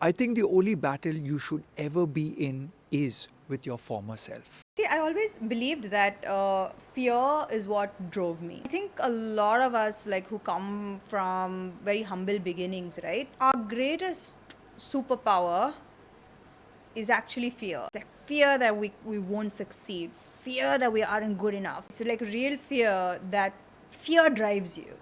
I think the only battle you should ever be in is with your former self. See, I always believed that fear is what drove me. I think a lot of us, like who come from very humble beginnings, right? Our greatest superpower is actually fear. Like fear that we won't succeed, fear that we aren't good enough. It's like real fear that fear drives you.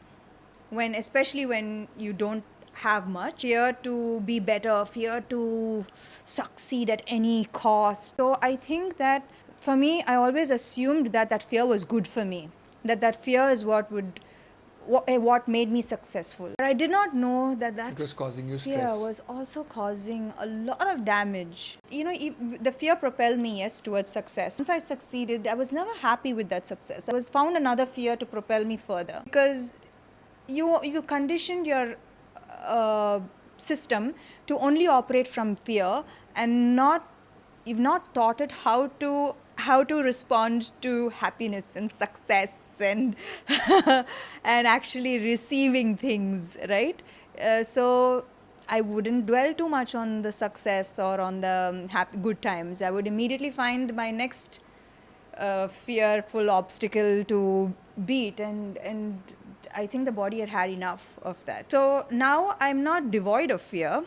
Especially when you don't have much, fear to be better, fear to succeed at any cost. So I think that for me, I always assumed that that fear was good for me, that fear is what made me successful. But I did not know that It was causing you fear stress. was also causing a lot of damage. The fear propelled me, yes, towards success. Once I succeeded, I was never happy with that success. I was found another fear to propel me further, because you conditioned your uh, system to only operate from fear, and you've not taught it how to respond to happiness and success and and actually receiving things, right? So I wouldn't dwell too much on the success or on the good times. I would immediately find my next fearful obstacle to beat, and I think the body had enough of that. So now I'm not devoid of fear,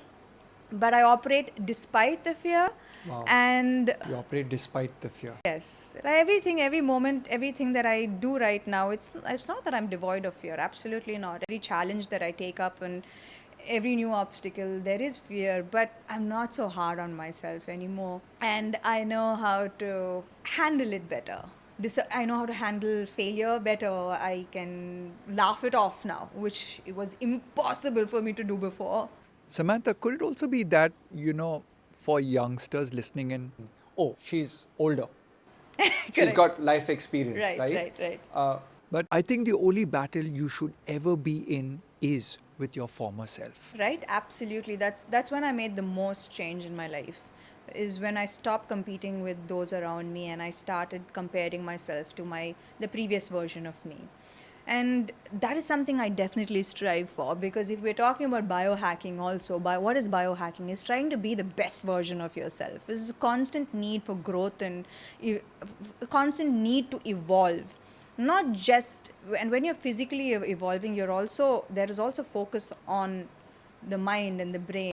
but I operate despite the fear. Wow. And You operate despite the fear. yes, every moment, everything that I do right now, it's not that I'm devoid of fear. Absolutely not. Every challenge that I take up and every new obstacle, there is fear, but I'm not so hard on myself anymore. And I know how to handle it better. I know how to handle failure better. I can laugh it off now, which it was impossible for me to do before. Samantha, could it also be that, for youngsters listening in, oh, she's older. She's Correct. got life experience, Right, right? right, right. But I think the only battle you should ever be in is with your former self. Right, absolutely. That's when I made the most change in my life. Is when I stopped competing with those around me and I started comparing myself to the previous version of me. And that is something I definitely strive for, because if we're talking about biohacking also, what is biohacking? It's trying to be the best version of yourself. It's a constant need for growth and constant need to evolve, not just. And when you're physically evolving, there is also focus on the mind and the brain.